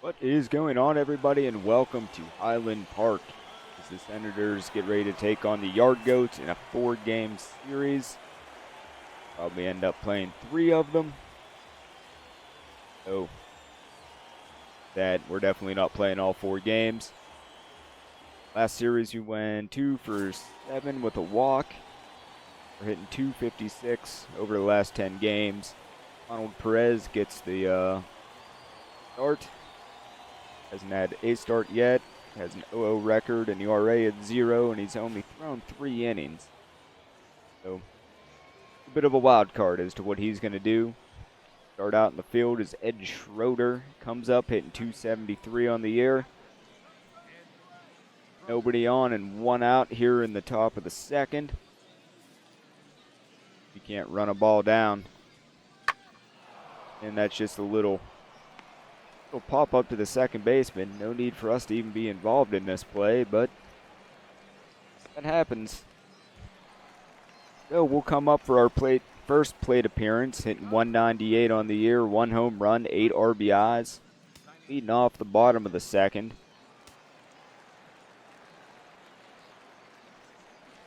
What is going on, everybody, and welcome to Highland Park as the Senators get ready to take on the Yard Goats in a 4-game series. Probably end up playing 3 of them. So that we're definitely not playing all 4 games. Last series we went 2 for 7 with a walk. We're hitting 256 over the last 10 games. Ronald Perez gets the start. Hasn't had a start yet. Has an 0-0 record, and ERA at 0, and he's only thrown 3 innings. So, a bit of a wild card as to what he's going to do. Start out in the field is Ed Schroeder. Comes up hitting 273 on the year. Nobody on and 1 out here in the top of the second. You can't run a ball down. And that's just a little pop up to the second baseman. No need for us to even be involved in this play, but that happens. So we'll come up for our first plate appearance, hitting 198 on the year, 1 home run, 8 RBIs, leading off the bottom of the second.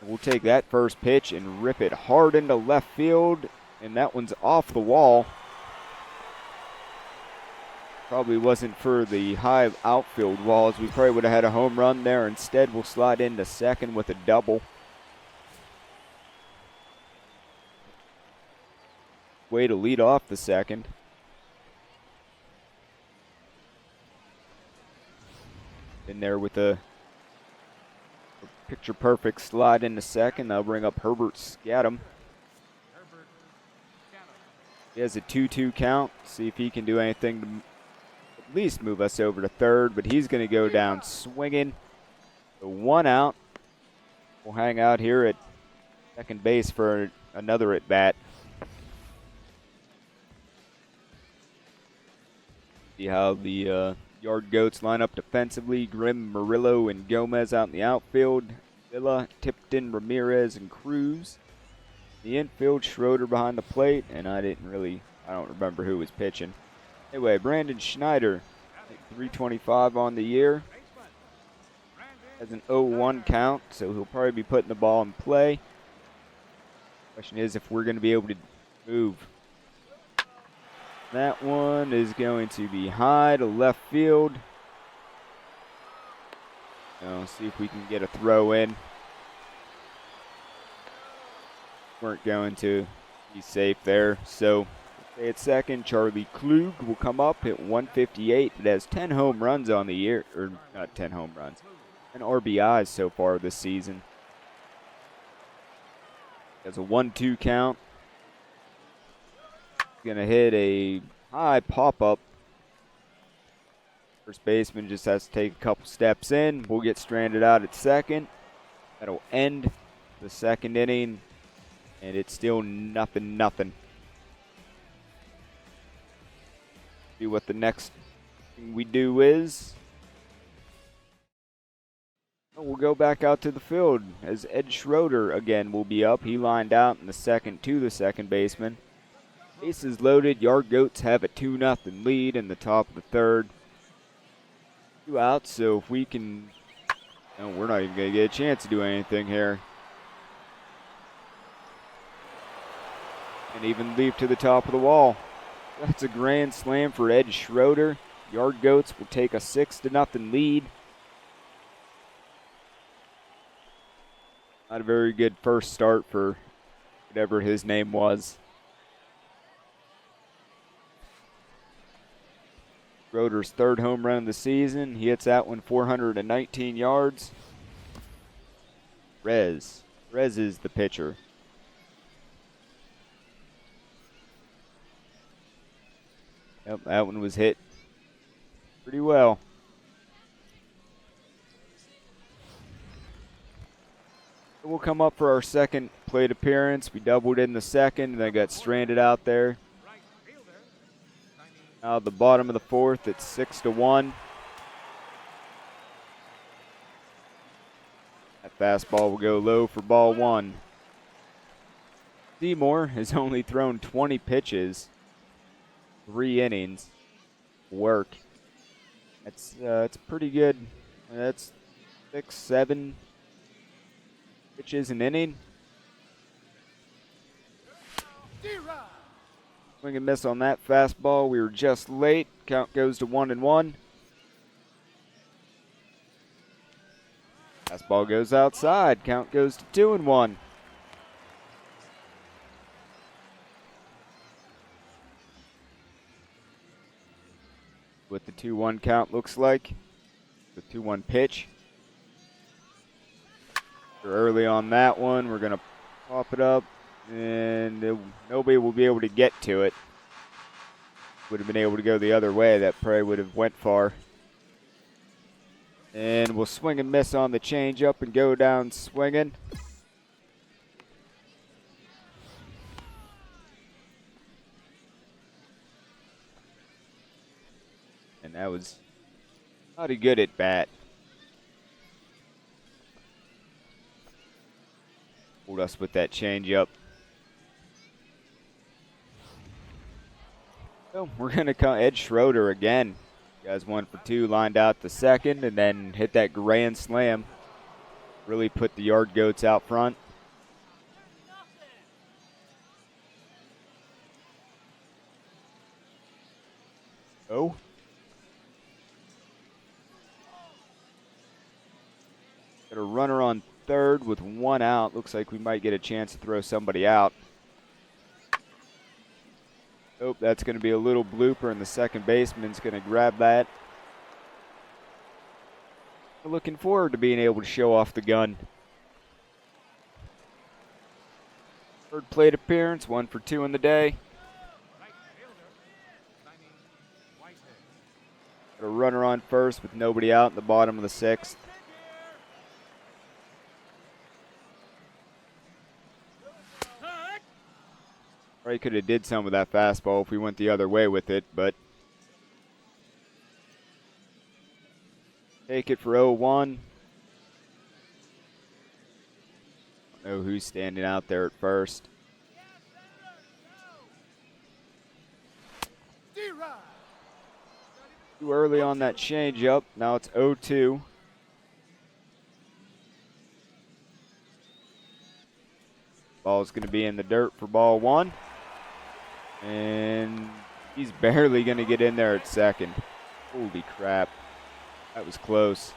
We'll take that first pitch and rip it hard into left field, and that one's off the wall. Probably wasn't for the high outfield walls. We probably would have had a home run there. Instead, we'll slide into second with a double. Way to lead off the second. In there with a picture-perfect slide into second. That'll bring up Herbert Scadam. He has a 2-2 count. See if he can do anything to at least move us over to third, but he's going to go down swinging. So 1 out. We'll hang out here at second base for another at-bat. See how the Yard Goats line up defensively. Grimm, Murillo, and Gomez out in the outfield. Villa, Tipton, Ramirez, and Cruz. The infield, Schroeder behind the plate, and I don't remember who was pitching. Anyway, Brandon Schneider, 325 on the year. Has an 0-1 count, so he'll probably be putting the ball in play. Question is if we're going to be able to move. That one is going to be high to left field. See if we can get a throw in. Weren't going to be safe there, so at second, Charlie Klug will come up, hit 158. It has 10 home runs on the year, or not 10 home runs, 10 RBIs so far this season. Has a 1-2 count. Gonna hit a high pop-up. First baseman just has to take a couple steps in. We'll get stranded out at second. That'll end the second inning, and it's still nothing. See what the next thing we do is. We'll go back out to the field as Ed Schroeder again will be up. He lined out in the second to the second baseman. Bases loaded. Yard Goats have a 2-0 lead in the top of the third. 2 outs, so if we can, we're not even going to get a chance to do anything here. And even leap to the top of the wall. That's a grand slam for Ed Schroeder. Yard Goats will take a 6-0 lead. Not a very good first start for whatever his name was. Schroeder's 3rd home run of the season. He hits that one 419 yards. Rez is the pitcher. Yep, that one was hit pretty well. We'll come up for our second plate appearance. We doubled in the second and then got stranded out there. Now the bottom of the 4th, it's 6-1. That fastball will go low for ball 1. Seymour has only thrown 20 pitches, 3 innings. Work. It's pretty good. That's 6, 7 pitches an inning. Swing and miss on that fastball. We were just late. Count goes to 1-1. Fastball goes outside. Count goes to 2-1. What the 2-1 count looks like. The 2-1 pitch. We're early on that one. We're going to pop it up, and nobody will be able to get to it. Would have been able to go the other way. That probably would have went far. And we'll swing and miss on the changeup and go down swinging. And that was not a good at bat. Pulled us with that changeup. So we're going to come Ed Schroeder again. Guys 1 for 2, lined out the second, and then hit that grand slam. Really put the Yard Goats out front. Oh. Got a runner on third with 1 out. Looks like we might get a chance to throw somebody out. Oh, that's going to be a little blooper, and the second baseman's going to grab that. We're looking forward to being able to show off the gun. Third plate appearance, 1 for 2 in the day. Got a runner on first with nobody out in the bottom of the 6th. Probably could have did some of that fastball if we went the other way with it, but take it for 0-1. Don't know who's standing out there at first. Too early on that changeup. Now it's 0-2. Ball's going to be in the dirt for ball 1. And he's barely going to get in there at second. Holy crap. That was close.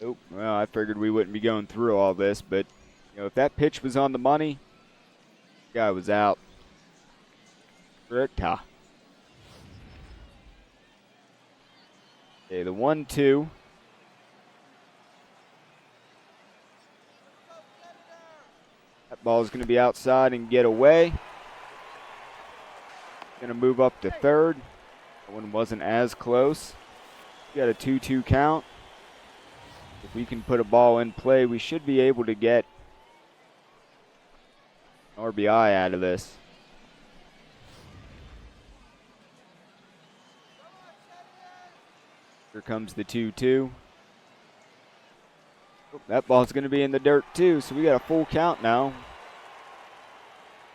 Oh, well, I figured we wouldn't be going through all this, but you know, if that pitch was on the money, the guy was out. Ricta. Okay, the 1-2. That ball is going to be outside and get away. Going to move up to third. That one wasn't as close. We got a 2-2 count. If we can put a ball in play, we should be able to get an RBI out of this. Here comes the 2-2. Oh, that ball's going to be in the dirt too, so we got a full count now.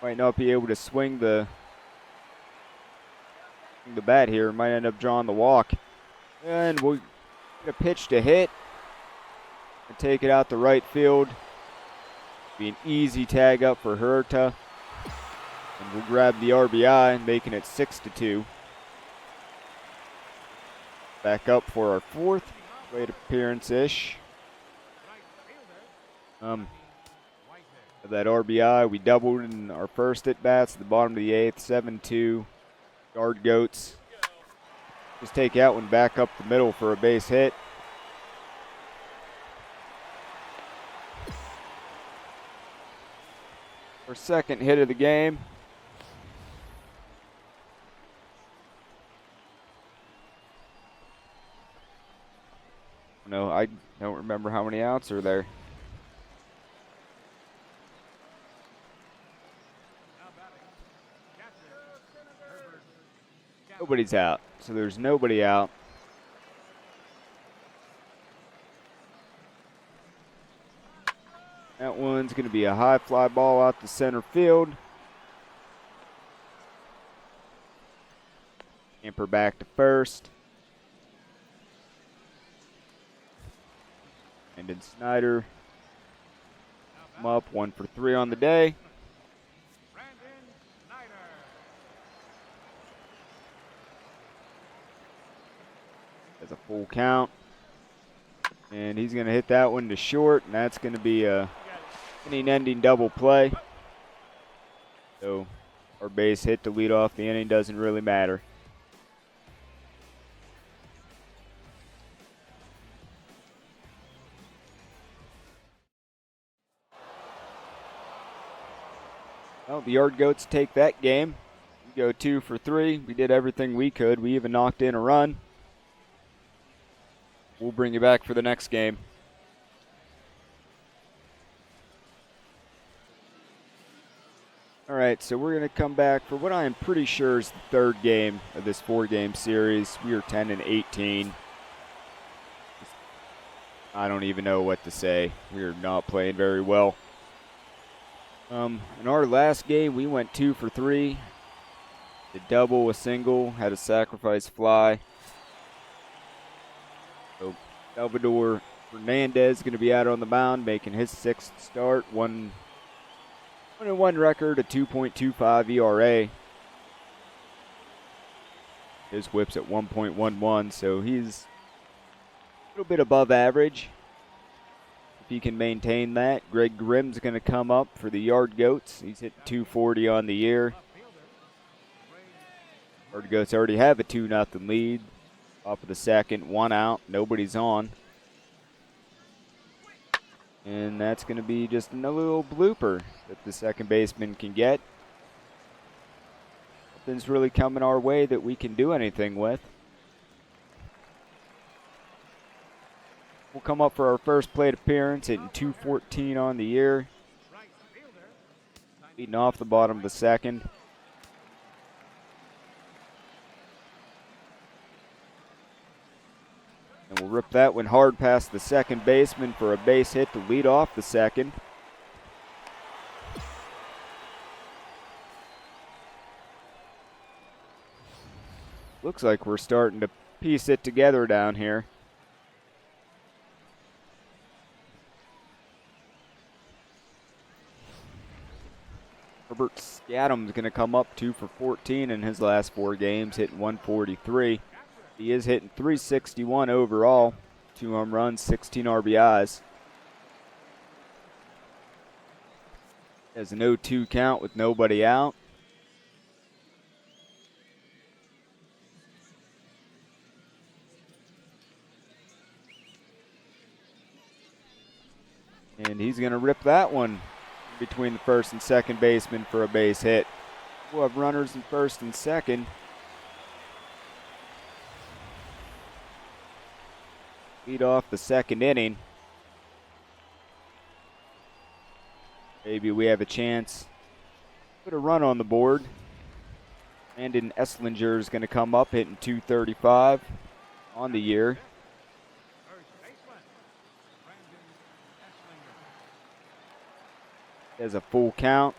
Might not be able to swing the bat here. Might end up drawing the walk. And we'll get a pitch to hit and take it out the right field. Be an easy tag up for Herta. And we'll grab the RBI, making it 6-2. Back up for our 4th plate appearance-ish. That RBI, we doubled in our first at-bats at the bottom of the 8th, 7-2. Yard Goats. Just take that one back up the middle for a base hit. Our second hit of the game. No, I don't remember how many outs are there. Nobody's out, so there's nobody out. That one's going to be a high fly ball out to center field. Camper back to first. And then Snyder. I'm up 1 for 3 on the day. That's a full count. And he's going to hit that one to short, and that's going to be a inning-ending double play. So our base hit to lead off the inning doesn't really matter. Well, the Yard Goats take that game. We go 2 for 3. We did everything we could. We even knocked in a run. We'll bring you back for the next game. All right, so we're going to come back for what I am pretty sure is the third game of this 4-game series. We are 10-18. I don't even know what to say. We are not playing very well. In our last game, we went 2 for 3. A double, a single, had a sacrifice fly. So Salvador Fernandez is going to be out on the mound, making his 6th start. 1-1 record, a 2.25 ERA. His whip's at 1.11, so he's a little bit above average. If he can maintain that, Greg Grimm's going to come up for the Yard Goats. He's hit 240 on the year. Yard Goats already have a 2-0 lead. Off of the second, 1 out, nobody's on. And that's going to be just another little blooper that the second baseman can get. Nothing's really coming our way that we can do anything with. We'll come up for our first plate appearance, hitting 214 on the year. Leading off the bottom of the second. And we'll rip that one hard past the second baseman for a base hit to lead off the second. Looks like we're starting to piece it together down here. Herbert Scadam's going to come up 2 for 14 in his last 4 games, hitting 143. He is hitting 361 overall, 2 home runs, 16 RBIs. Has an 0-2 count with nobody out. And he's going to rip that one between the first and second baseman for a base hit. We'll have runners in first and second. Lead off the second inning. Maybe we have a chance. Put a run on the board. Landon Esslinger is going to come up hitting 235 on the year. There's a full count.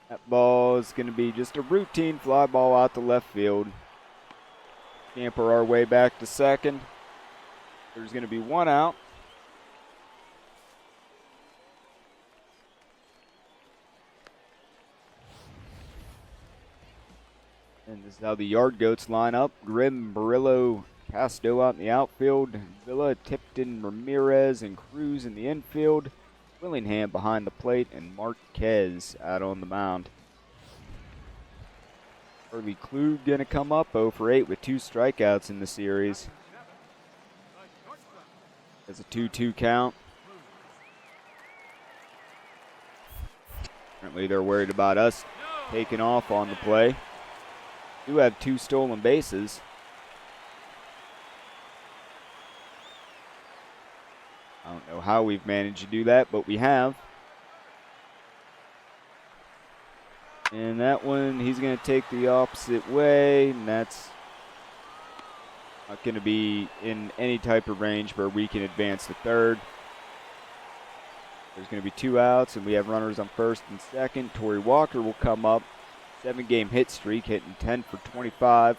That ball is going to be just a routine fly ball out to left field. Camper our way back to second. There's going to be 1 out. And this is how the Yard Goats line up. Grimm, Barillo, Pasto out in the outfield. Villa, Tipton, Ramirez, and Cruz in the infield. Willingham behind the plate, and Marquez out on the mound. Early Klug going to come up 0 for 8 with 2 strikeouts in the series. Has a 2-2 count. Apparently they're worried about us taking off on the play. Do have 2 stolen bases. I don't know how we've managed to do that, but we have. And that one, he's going to take the opposite way, and that's Not going to be in any type of range where we can advance to third. There's going to be 2 outs, and we have runners on first and second. Torrey Walker will come up. 7-game hit streak, hitting 10 for 25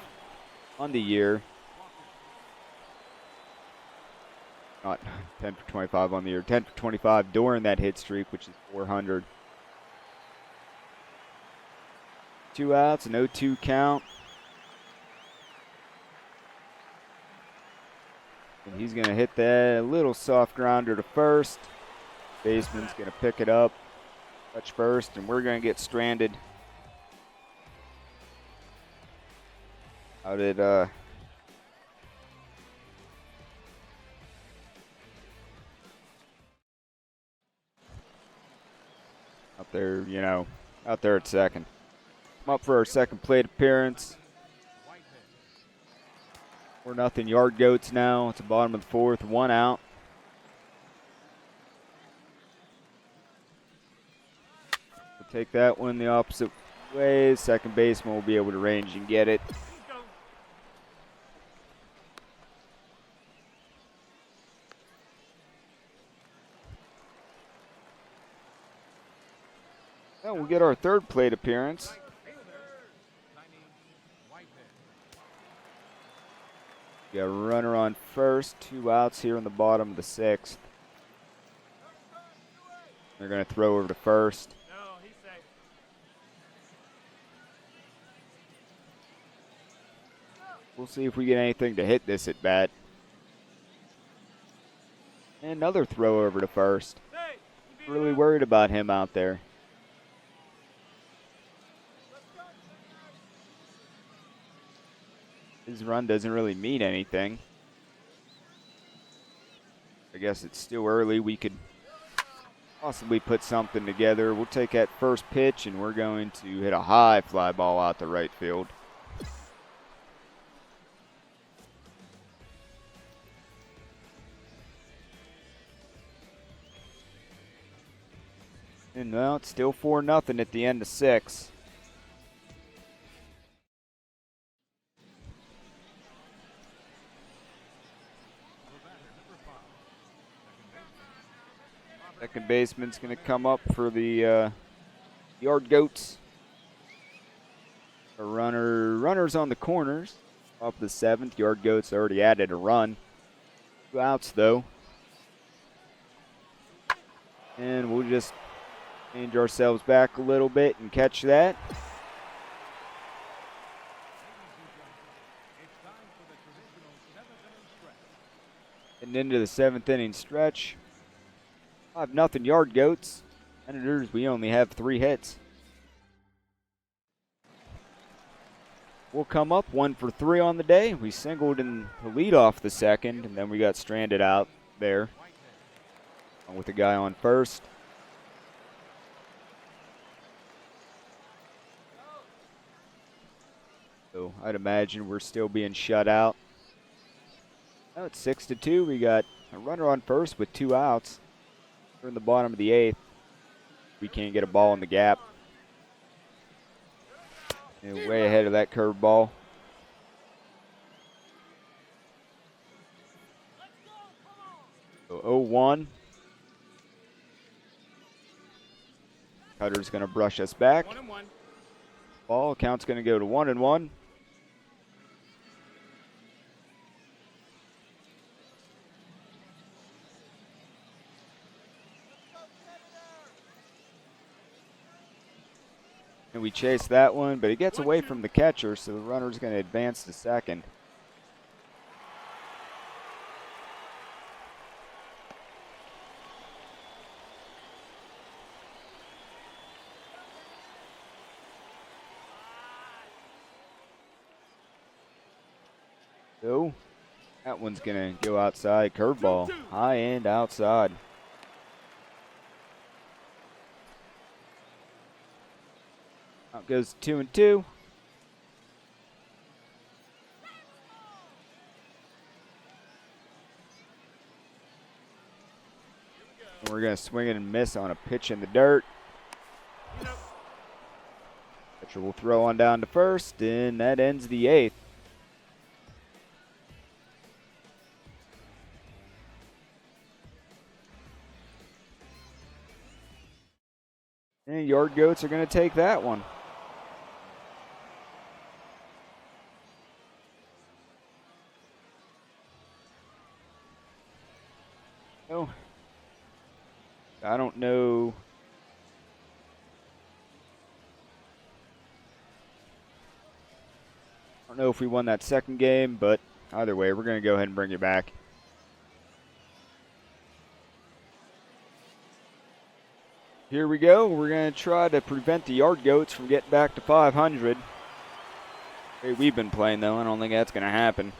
on the year. Not 10 for 25 on the year. 10 for 25 during that hit streak, which is 400. 2 outs, an 0-2 count. And he's going to hit that little soft grounder to first. Baseman's going to pick it up, touch first, and we're going to get stranded out at out there at second. Come up for our second plate appearance. 4-0 Yard Goats now. It's the bottom of the fourth, 1 out. We'll take that one the opposite way. Second baseman will be able to range and get it. Now we'll get our third plate appearance. We got a runner on first, 2 outs here in the bottom of the 6th. They're going to throw over to first. We'll see if we get anything to hit this at bat. And another throw over to first. Really worried about him out there. His run doesn't really mean anything. I guess it's still early. We could possibly put something together. We'll take that first pitch, and we're going to hit a high fly ball out to right field. And now it's still 4-0 at the end of 6. Second baseman's going to come up for the Yard Goats. A runners on the corners. Off the 7th, Yard Goats already added a run. 2 outs though. And we'll just change ourselves back a little bit and catch that. And into the 7th inning stretch. 5-0 Yard Goats. Senators, we only have 3 hits. We'll come up 1 for 3 on the day. We singled in the lead off the 2nd, and then we got stranded out there with the guy on first. So I'd imagine we're still being shut out. Now it's 6-2. We got a runner on first with 2 outs. We're in the bottom of the 8th. We can't get a ball in the gap. And way ahead of that curveball. So 0-1. Cutter's going to brush us back. 1-1. Ball count's going to go to 1-1. And we chase that one, but it gets away from the catcher, so the runner's going to advance to second. So that one's going to go outside. Curveball, high and outside. Out goes 2-2. And we're going to swing it and miss on a pitch in the dirt. Pitcher will throw on down to first, and that ends the 8th. And Yard Goats are going to take that one. Oh, I don't know. I don't know if we won that second game, but either way, we're going to go ahead and bring it back. Here we go. We're going to try to prevent the Yard Goats from getting back to 500. The way we've been playing, though, I don't think that's going to happen.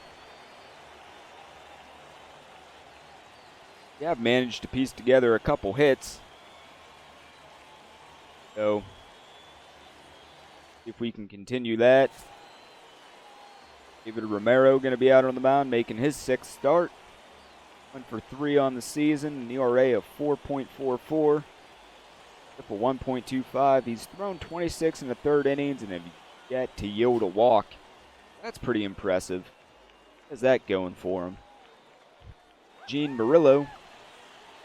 We have managed to piece together a couple hits. So, if we can continue that. David Romero going to be out on the mound, making his 6th start. 1 for 3 on the season, an ERA of 4.44. Triple 1.25. He's thrown 26 in the 3rd innings and have yet to yield a walk. That's pretty impressive. How's that going for him? Gene Murillo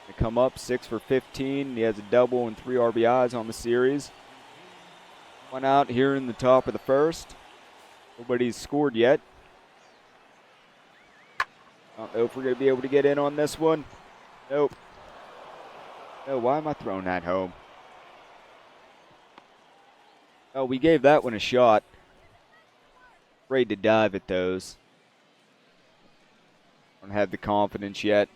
to come up 6 for 15. He has a double and 3 RBIs on the series. One out here in the top of the 1st. Nobody's scored yet. I don't know if we're going to be able to get in on this one. Nope. No, why am I throwing that home? Oh, we gave that one a shot. Afraid to dive at those. Don't have the confidence yet.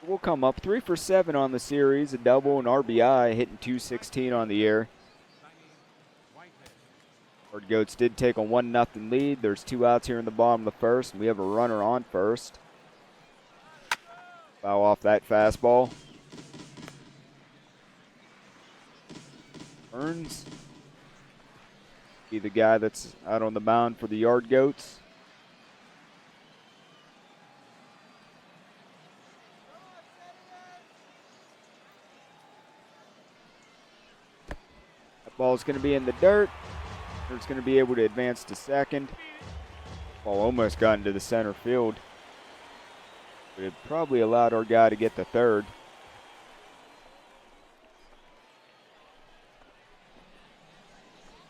We'll come up 3 for 7 on the series, a double and RBI, hitting 216 on the year. Our Goats did take a 1-0 lead. There's 2 outs here in the bottom of the 1st, and we have a runner on first. Foul off that fastball. Burns be the guy that's out on the mound for the Yard Goats. That ball's going to be in the dirt. It's going to be able to advance to second. Ball almost got into the center field. But it probably allowed our guy to get the 3rd.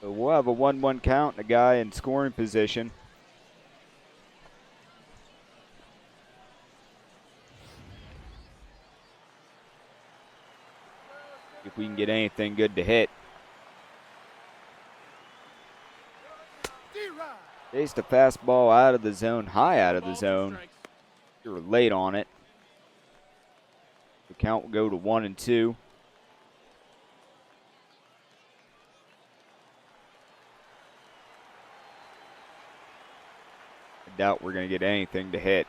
So we'll have a 1-1 count and a guy in scoring position. If we can get anything good to hit. Chased a fastball out of the zone, high out of the zone. We were late on it. The count will go to 1-2. I doubt we're going to get anything to hit.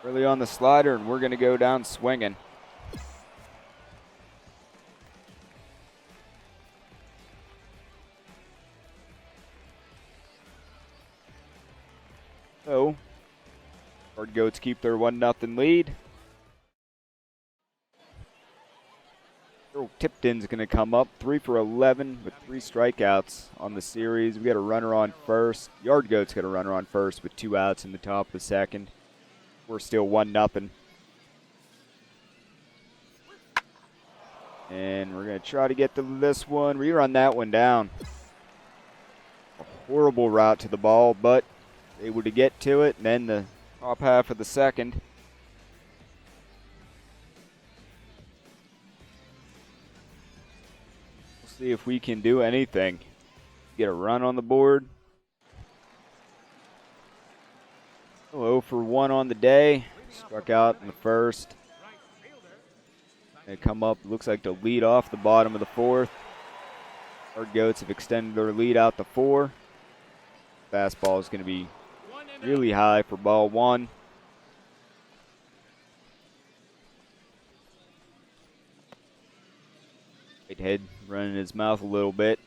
Early on the slider, and we're going to go down swinging. So, our Goats keep their 1-0 lead. Earl Tipton's going to come up 3 for 11 with 3 strikeouts on the series. We got a runner on first. Yard Goats got a runner on first with 2 outs in the top of the 2nd. We're still 1-0. And we're going to try to get to this one. Rerun that one down. A horrible route to the ball, but able to get to it, and then the top half of the 2nd. We'll see if we can do anything. Get a run on the board. 0 for 1 on the day. Struck out in the 1st. They come up, looks like to lead off the bottom of the 4th. Our Goats have extended their lead out to 4. Fastball is going to be really high for ball 1. Whitehead running his mouth a little bit.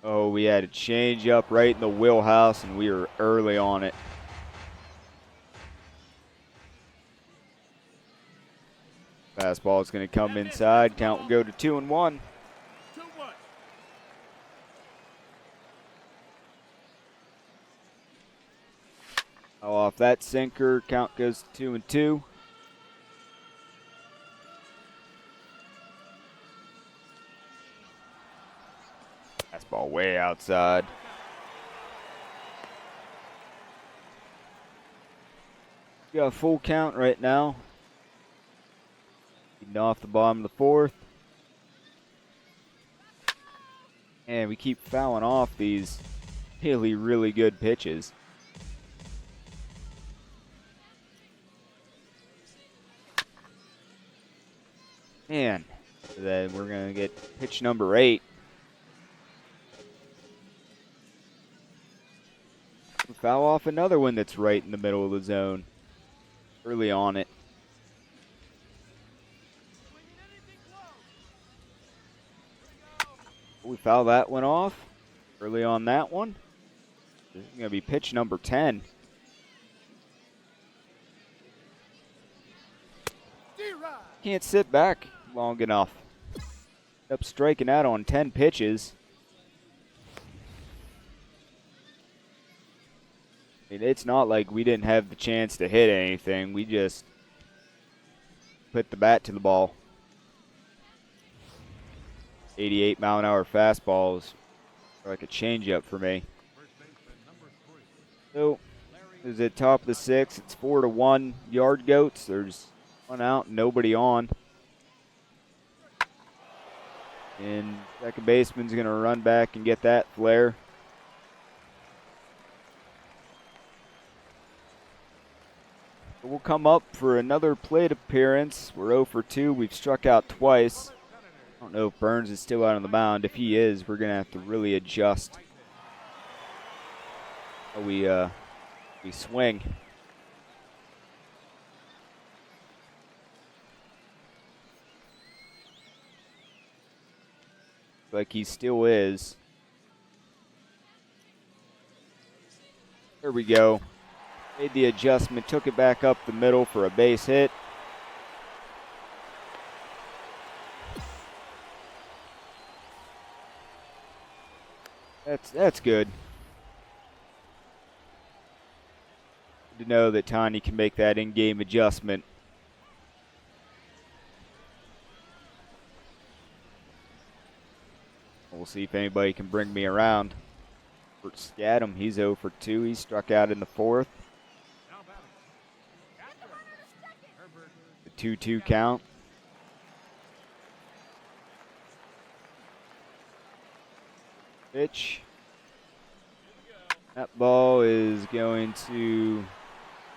Oh, we had a change up right in the wheelhouse, and we were early on it. Fastball is going to come inside. Count will go to 2-1. that sinker. Count goes 2-2. Fastball way outside. We got a full count right now. Leading off the bottom of the fourth. And we keep fouling off these really, really good pitches. Man, then we're going to get pitch number 8. We foul off another one that's right in the middle of the zone. Early on it. We foul that one off. Early on that one. This is going to be pitch number 10. Can't sit back long enough. Up striking out on 10 pitches. I mean, it's not like we didn't have the chance to hit anything. We just put the bat to the ball. 88-mile-an-hour fastballs are like a changeup for me. So, is at top of the 6th. It's 4-1 Yard Goats. There's one out, nobody on. And second baseman's going to run back and get that flare. We'll come up for another plate appearance. We're 0 for 2. We've struck out twice. I don't know if Burns is still out on the mound. If he is, we're going to have to really adjust how we swing. Like he still is. There we go. Made the adjustment, took it back up the middle for a base hit. That's good. Good to know that Tanya can make that in-game adjustment. We'll see if anybody can bring me around. For Scadam, he's 0 for 2. He struck out in the 4th. The 2-2 count. Pitch. That ball is going to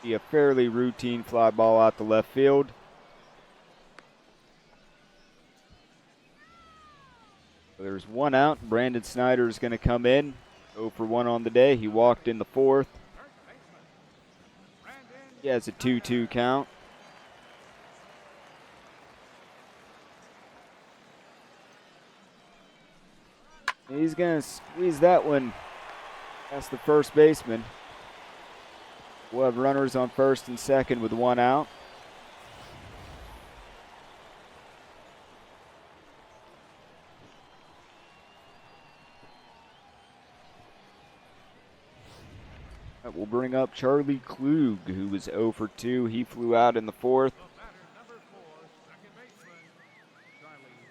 be a fairly routine fly ball out to left field. So there's one out. Brandon Snyder is going to come in. 0 for 1 on the day. He walked in the 4th. He has a 2-2 count. And he's going to squeeze that one past the first baseman. We'll have runners on first and second with one out. That will bring up Charlie Klug, who was 0 for 2. He flew out in the 4th.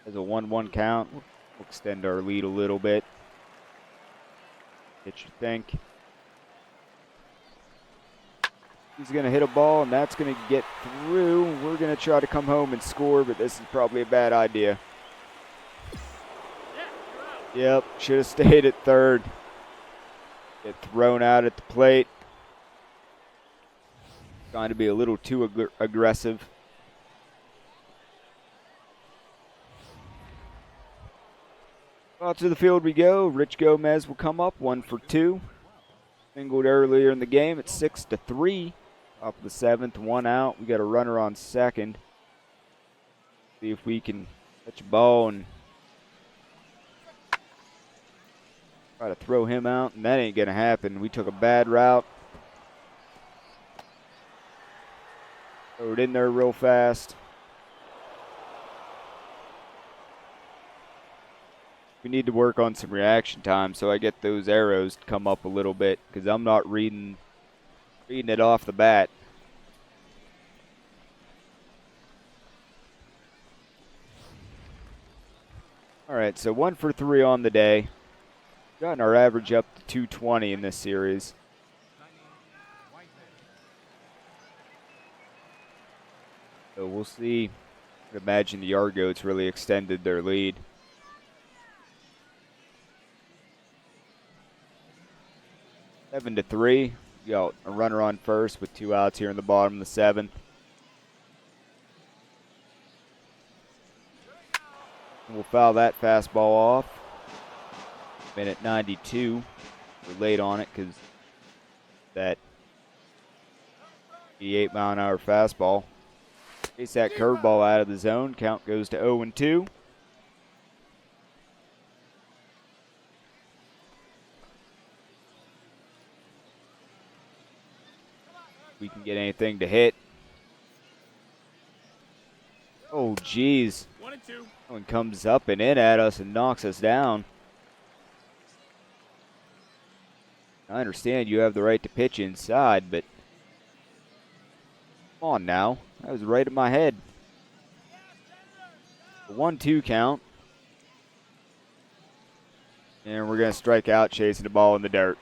As a 1-1 count. We'll extend our lead a little bit. What you think? He's going to hit a ball, and that's going to get through. We're going to try to come home and score, but this is probably a bad idea. Yep, should have stayed at third. Get thrown out at the plate. Trying to be a little too aggressive. Out to the field we go. Rich Gomez will come up, 1 for 2. Singled earlier in the game at 6-3. Top of the 7th, one out. We got a runner on second. See if we can catch a ball and try to throw him out, and that ain't going to happen. We took a bad route. Throw it in there real fast. We need to work on some reaction time so I get those arrows to come up a little bit, because I'm not reading Reading it off the bat. All right, so 1 for 3 on the day. Gotten our average up to 220 in this series. So we'll see. I imagine the Argots really extended their lead. Seven to 3. You got a runner on first with 2 outs here in the bottom of the 7th. We'll foul that fastball off. Minute 92. We're late on it because that 88-mile-an-hour fastball. Chase that curveball out of the zone. Count goes to 0-2. We can get anything to hit. Oh, geez. 1-2. That one comes up and in at us and knocks us down. I understand you have the right to pitch inside, but come on now. That was right in my head. A 1-2 count. And we're going to strike out chasing the ball in the dirt.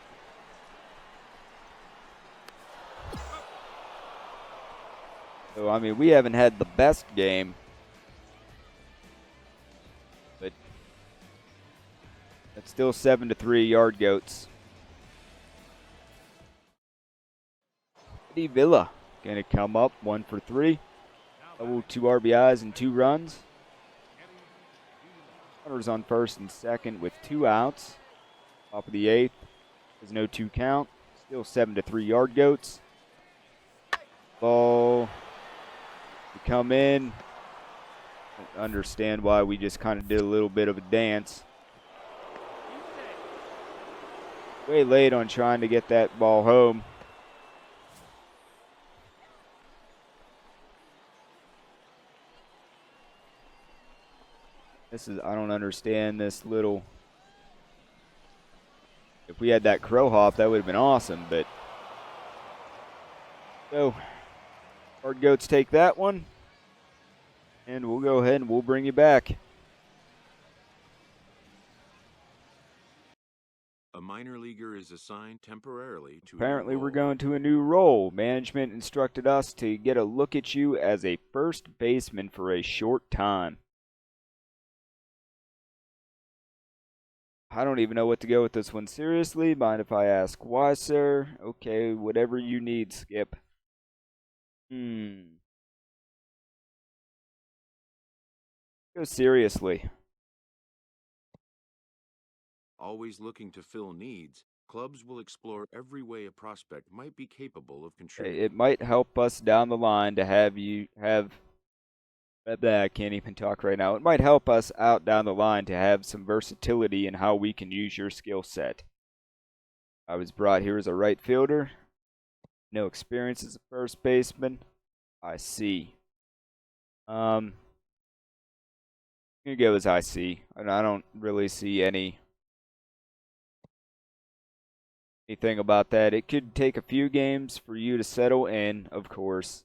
So, I mean, we haven't had the best game. But it's still 7-3 Yard Goats. Eddie Villa going to come up 1 for 3. Double 2 RBIs and 2 runs. Runners on first and second with 2 outs. Top of the 8th. There's no 2 count. Still 7-3 Yard Goats. Ball to come in. I don't understand why we just kind of did a little bit of a dance. Way late on trying to get that ball home. I don't understand this little. If we had that crow hop, that would have been awesome, but. So, Hard Goats take that one. And we'll go ahead and we'll bring you back. A minor leaguer is assigned temporarily to. Apparently, we're going to a new role. Management instructed us to get a look at you as a first baseman for a short time. I don't even know what to go with this one. Seriously, mind if I ask why, sir? Okay, whatever you need, Skip. Go seriously. Always looking to fill needs, clubs will explore every way a prospect might be capable of contributing. It might help us down the line to have you have. I can't even talk right now. It might help us out down the line to have some versatility in how we can use your skill set. I was brought here as a right fielder. No experience as a first baseman. I see. I'm going to go as I see. And I don't really see anything about that. It could take a few games for you to settle in, of course.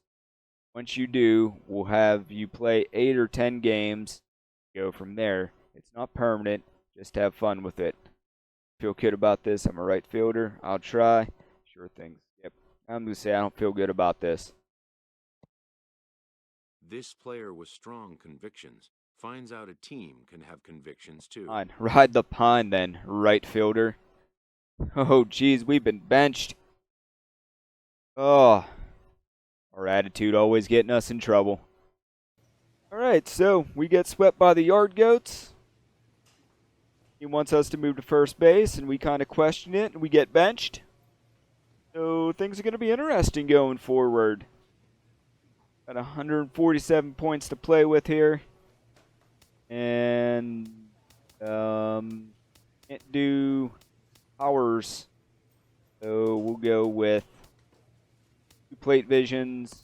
Once you do, we'll have you play 8 or 10 games. Go from there. It's not permanent. Just have fun with it. Feel good about this. I'm a right fielder. I'll try. Sure thing. Yep. I'm going to say I don't feel good about this. This player with strong convictions finds out a team can have convictions too. Fine. Ride the pine then, right fielder. Oh, geez, we've been benched. Oh. Our attitude always getting us in trouble. All right, so we get swept by the Yard Goats. He wants us to move to first base, and we kind of question it, and we get benched. So things are going to be interesting going forward. Got 147 points to play with here. And can't do powers. So we'll go with 2 plate visions,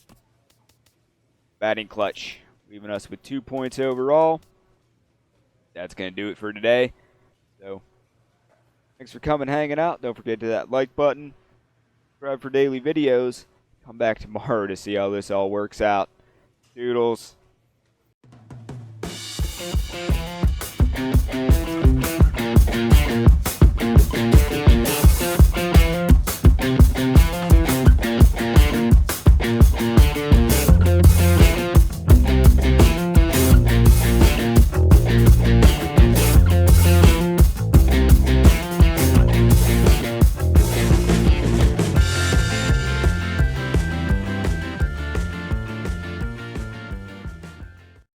batting clutch, leaving us with 2 points overall. That's going to do it for today. So, thanks for coming, hanging out. Don't forget to hit that like button. subscribe for daily videos. Come back tomorrow to see how this all works out. Doodles.